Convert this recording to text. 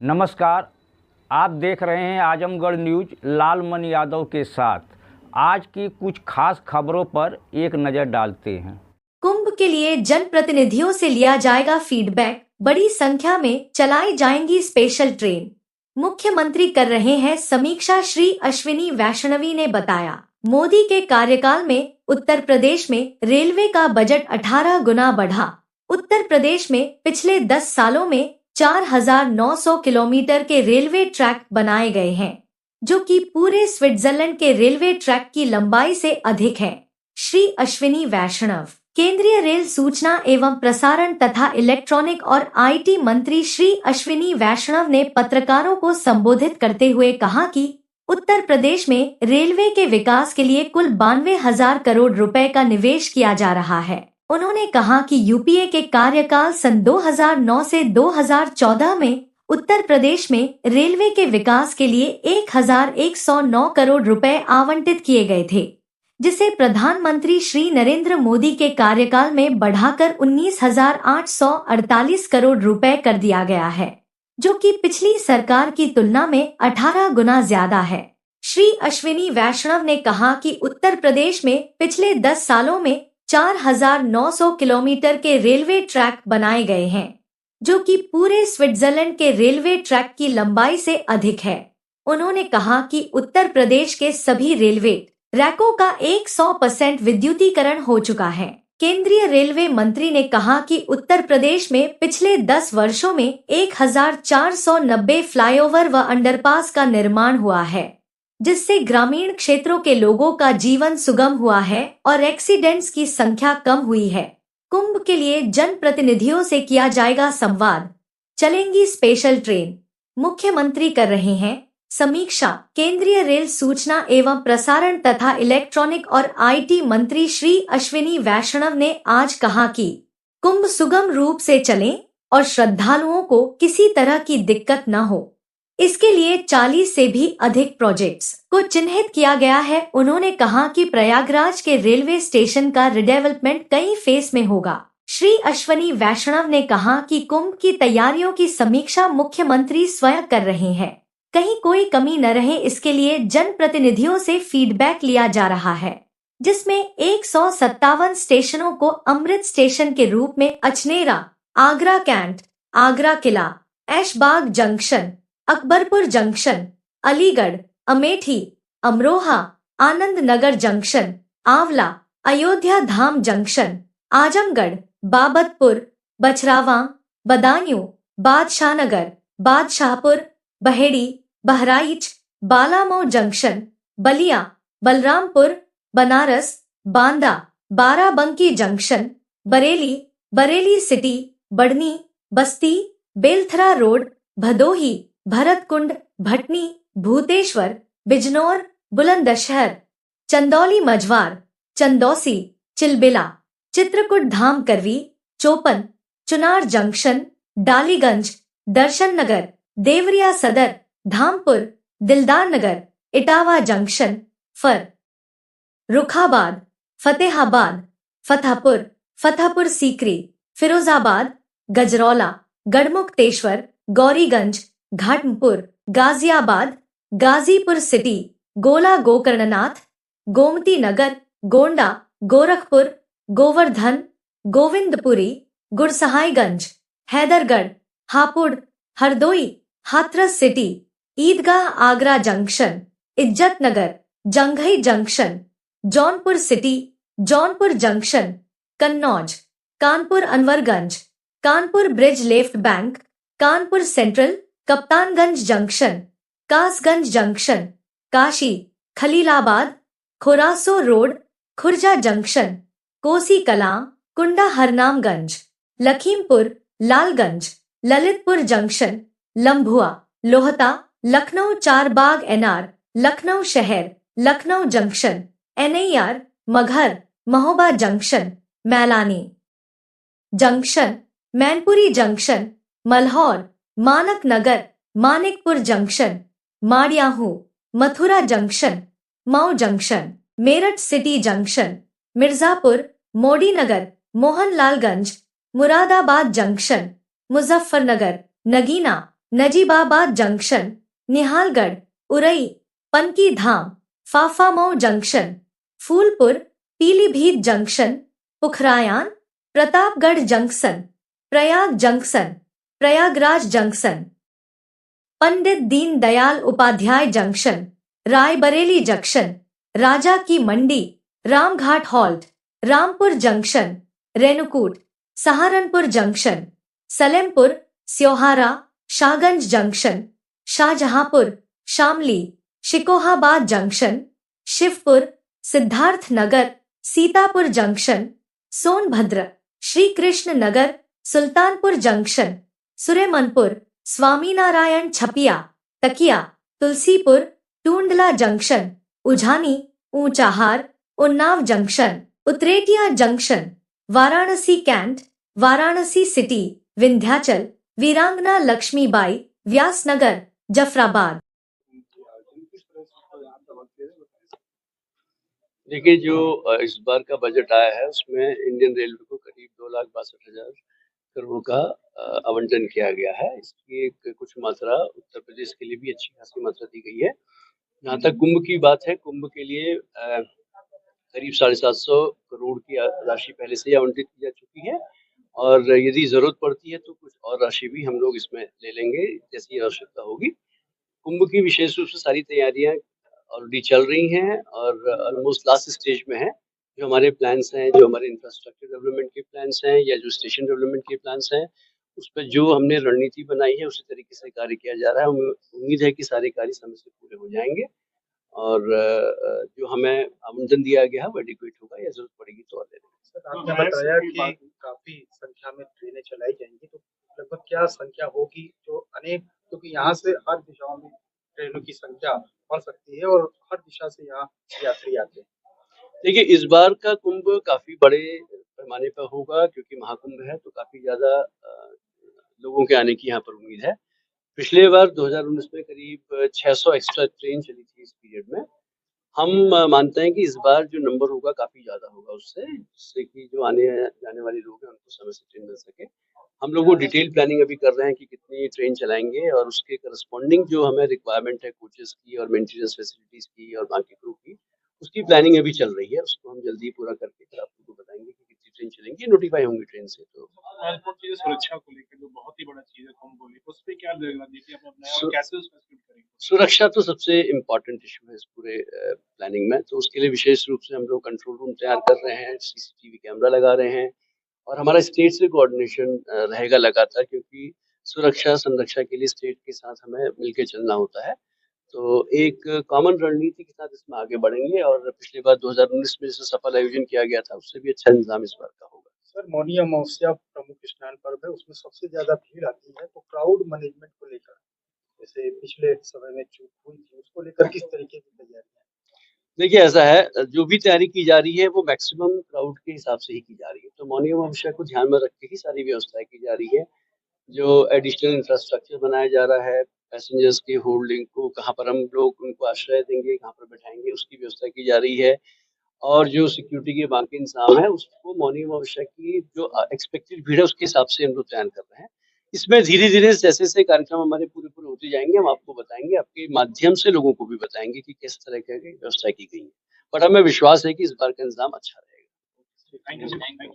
नमस्कार। आप देख रहे हैं आजमगढ़ न्यूज लालमन यादव के साथ। आज की कुछ खास खबरों पर एक नज़र डालते हैं। कुंभ के लिए जनप्रतिनिधियों से लिया जाएगा फीडबैक, बड़ी संख्या में चलाई जाएंगी स्पेशल ट्रेन। मुख्यमंत्री कर रहे हैं समीक्षा, श्री अश्विनी वैष्णवी ने बताया। मोदी के कार्यकाल में उत्तर प्रदेश में रेलवे का बजट 18 गुना बढ़ा। उत्तर प्रदेश में पिछले 10 सालों में 4,900 किलोमीटर के रेलवे ट्रैक बनाए गए हैं, जो कि पूरे स्विट्जरलैंड के रेलवे ट्रैक की लंबाई से अधिक है। श्री अश्विनी वैष्णव केंद्रीय रेल सूचना एवं प्रसारण तथा इलेक्ट्रॉनिक और आईटी मंत्री श्री अश्विनी वैष्णव ने पत्रकारों को संबोधित करते हुए कहा कि उत्तर प्रदेश में रेलवे के विकास के लिए कुल 92,000 करोड़ रुपए का निवेश किया जा रहा है। उन्होंने कहा कि यूपीए के कार्यकाल सन 2009 से 2014 में उत्तर प्रदेश में रेलवे के विकास के लिए 1,109 करोड़ रुपए आवंटित किए गए थे, जिसे प्रधानमंत्री श्री नरेंद्र मोदी के कार्यकाल में बढ़ाकर 19,848 करोड़ रुपए कर दिया गया है, जो कि पिछली सरकार की तुलना में 18 गुना ज्यादा है। श्री अश्विनी वैष्णव ने कहा कि उत्तर प्रदेश में पिछले 10 सालों में 4,900 किलोमीटर के रेलवे ट्रैक बनाए गए हैं, जो कि पूरे स्विट्जरलैंड के रेलवे ट्रैक की लंबाई से अधिक है। उन्होंने कहा कि उत्तर प्रदेश के सभी रेलवे रैकों का 100% विद्युतीकरण हो चुका है। केंद्रीय रेलवे मंत्री ने कहा कि उत्तर प्रदेश में पिछले 10 वर्षों में 1,490 फ्लाईओवर व अंडरपास का निर्माण हुआ है, जिससे ग्रामीण क्षेत्रों के लोगों का जीवन सुगम हुआ है और एक्सीडेंट्स की संख्या कम हुई है। कुंभ के लिए जनप्रतिनिधियों से किया जाएगा संवाद, चलेंगी स्पेशल ट्रेन। मुख्यमंत्री कर रहे हैं समीक्षा। केंद्रीय रेल सूचना एवं प्रसारण तथा इलेक्ट्रॉनिक और आईटी मंत्री श्री अश्विनी वैष्णव ने आज कहा कि कुंभ सुगम रूप से चले और श्रद्धालुओं को किसी तरह की दिक्कत न हो, इसके लिए 40 से भी अधिक प्रोजेक्ट्स को चिन्हित किया गया है। उन्होंने कहा कि प्रयागराज के रेलवे स्टेशन का रिडेवलपमेंट कई फेज में होगा। श्री अश्विनी वैष्णव ने कहा कि कुंभ की तैयारियों की समीक्षा मुख्यमंत्री स्वयं कर रहे हैं, कहीं कोई कमी न रहे, इसके लिए जनप्रतिनिधियों से फीडबैक लिया जा रहा है, जिसमें 157 स्टेशनों को अमृत स्टेशन के रूप में अछनेरा, आगरा कैंट, आगरा किला, Aishbagh junction, Akbarpur junction, Aligarh, Amethi, Amroha, Anand Nagar junction, Aonla, Ayodhya Dham junction, Azamgarh, Babatpur, Bachhrawan, Budaun, Badshahnagar, Badshahpur, Baheri, Bahraich, Balamau junction, Ballia, Balrampur, Banaras, Banda, Barabanki junction, Bareilly, Bareilly city, Barhni, Basti, Belthara road, Bhadohi, Bharatkund, Bhatni, Bhuteshwar, Bijnor, Bulandshahr, Chandauli Majhwar, Chandausi, Chilbila, Chitrakoot Dham Karvi, Chopan, Chunar junction, Daliganj, Darshan Nagar, Deoria Sadar, Dhampur, Dildar नगर, Etawah junction, Rukhabad, Fatehabad, Fatehpur, Fatehpur Sikri, Firozabad, Gajraula, Garhmukteshwar, Gauriganj, Ghatampur, Ghaziabad, Ghazipur city, Gola Gokarannath, Gomti Nagar, Gonda, Gorakhpur, Govardhan, Govindpuri, Gursahaiganj, Haidergarh, Hapur, Hardoi, Hathras city, Idgah Agra junction, Izzat Nagar, Janghai junction, Jaunpur city, Jaunpur junction, Kannauj, Kanpur Anwarganj, Kanpur bridge left bank, Kanpur central, Kaptanganj junction, Kasganj junction, Kashi, Khalilabad, Khorason road, Khurja junction, Kosi Kalan, Kunda Harnamganj, Lakhimpur, Lalganj, Lalitpur junction, Lambhua, Lohta, Lucknow Charbagh NR, Lucknow शहर, Lucknow junction, NIR, Maghar, Mahoba junction, Mailani junction, Mainpuri junction, Malhaur, Manak Nagar, Manikpur junction, Mariahu, Mathura junction, Mau junction, Meerut city junction, Mirzapur, Modi Nagar, Mohanlalganj, Moradabad junction, Muzaffarnagar, Nagina, Najibabad junction, Nihalgarh, Orai, Panki Dham, Phaphamau junction, Phulpur, Pilibhit junction, Pukhrayan, Pratapgarh junction, Prayag junction, Prayagraj junction, Pandit Deendayal Upadhyay junction, Raebareli junction, Raja ki Mandi, Ramghat halt, Rampur junction, Renukoot, Saharanpur junction, Salempur, Seohara, Shahganj junction, Shahjahanpur, Shamli, Shikohabad junction, Shivpur, Siddharth Nagar, Sitapur junction, Sonbhadra, Shri Krishna Nagar, Sultanpur junction, Suremanpur, Swaminarayan Chhapia, Takia, Tulsipur, Tundla junction, Ujhani, Unchahar, Unnao junction, Utraitia junction, Varanasi cantt, Varanasi city, Vindhyachal, Virangana Lakshmibai, Vyasnagar, Zafarabad. देखिए, जो इस बार का budget आया है उसमें Indian railway को करीब 2,62,000 करोड़ का आवंटन किया गया है। इसकी एक कुछ मात्रा उत्तर प्रदेश के लिए भी अच्छी खासी मात्रा दी गई है। जहाँ तक कुंभ की बात है, कुंभ के लिए करीब 750 करोड़ की राशि पहले से ही आवंटित की जा चुकी है और यदि जरूरत पड़ती है तो कुछ और राशि भी हम लोग इसमें ले लेंगे जैसी आवश्यकता होगी। कुंभ की विशेष रूप से सारी तैयारियां ऑलरेडी चल रही हैं और ऑलमोस्ट लास्ट स्टेज में है। जो हमारे प्लान्स हैं, जो हमारे इंफ्रास्ट्रक्चर डेवलपमेंट के प्लान्स हैं या जो स्टेशन डेवलपमेंट के प्लान्स हैं, उस पर जो हमने रणनीति बनाई है उसी तरीके से कार्य किया जा रहा है। उम्मीद है कि सारे कार्य समय से पूरे हो जाएंगे और जो हमें आवंटन दिया गया है वो एडिक्वेट होगा या जरूरत पड़ेगी तो और ले लेंगे। सर, आपने बताया कि काफी संख्या में ट्रेनें चलाई जाएंगी, तो लगभग क्या संख्या होगी जो अनेक, क्योंकि यहाँ से हर दिशाओं में ट्रेनों की संख्या बढ़ सकती है और हर दिशा से यहाँ यात्री आते हैं। देखिए, इस बार का कुंभ काफी बड़े पैमाने पर होगा क्योंकि महाकुंभ है तो काफी ज्यादा लोगों के आने की यहाँ पर उम्मीद है। पिछले बार 2019 में करीब 600 एक्स्ट्रा ट्रेन चली थी इस पीरियड में। हम मानते हैं कि इस बार जो नंबर होगा काफी ज्यादा होगा उससे, जिससे कि जो आने जाने वाले लोग हैं उनको समय से ट्रेन मिल सके। हम लोग वो डिटेल प्लानिंग अभी कर रहे हैं कि कितनी ट्रेन चलाएंगे और उसके करस्पॉन्डिंग जो हमें रिक्वायरमेंट है कोचेस की और मेंटेनेंस फैसिलिटीज की और बाकी क्रू की, उसकी प्लानिंग अभी चल रही है। उसको हम जल्दी पूरा करके फिर आप लोगों को बताएंगे कि कितनी ट्रेन चलेंगी, नोटिफाई होंगी ट्रेन से। तो महत्वपूर्ण चीज सुरक्षा को लेकर जो बहुत ही बड़ा चीज है कुंभ को लेकर, उस पर क्या रणनीति अपने अपनाया और कैसे उसको एक्सक्यूट करेंगे? सुरक्षा तो सबसे इम्पोर्टेंट इशू है इस पूरे प्लानिंग में, तो उसके लिए विशेष रूप से हम लोग कंट्रोल रूम तैयार कर रहे हैं, सीसीटीवी कैमरा लगा रहे हैं और हमारा स्टेट से कोऑर्डिनेशन रहेगा लगातार, क्योंकि सुरक्षा संरक्षा के लिए स्टेट के साथ हमें मिलकर चलना होता है। तो एक कॉमन रणनीति के साथ इसमें आगे बढ़ेंगे और पिछली बार 2019 में जिसे सफल आयोजन किया गया था उससे भी अच्छा इंतजाम इस बार का होगा। सर, मौनी अमावस्या प्रमुख स्नान पर्व है, उसमें सबसे ज्यादा भीड़ आती है, तो क्राउड मैनेजमेंट को लेकर जैसे पिछले समय में चूक हुई थी, उसको लेकर किस तरीके की तैयारियां? देखिए, ऐसा है, जो भी तैयारी की जा रही है वो मैक्सिमम क्राउड के हिसाब से ही की जा रही है। तो मौनी अमावस्या को ध्यान में रख के ही सारी व्यवस्थाएं की जा रही है। जो एडिशनल इंफ्रास्ट्रक्चर बनाया जा रहा है, पैसेंजर्स के होल्डिंग को कहाँ पर हम लोग उनको आश्रय देंगे, कहाँ पर बैठाएंगे, उसकी व्यवस्था की जा रही है और जो सिक्योरिटी के बाकी इंतजाम है उसको मौनी अमावस्या की जो एक्सपेक्टेड भीड़ है उसके हिसाब से हम लोग तैयार कर रहे हैं। इसमें धीरे धीरे जैसे जैसे कार्यक्रम हमारे पूरे पूरे होते जाएंगे हम आपको बताएंगे, आपके माध्यम से लोगों को भी बताएंगे कि किस तरह की व्यवस्था की गई है। बट हमें विश्वास है कि इस बार का इंतजाम अच्छा रहेगा। Thank you.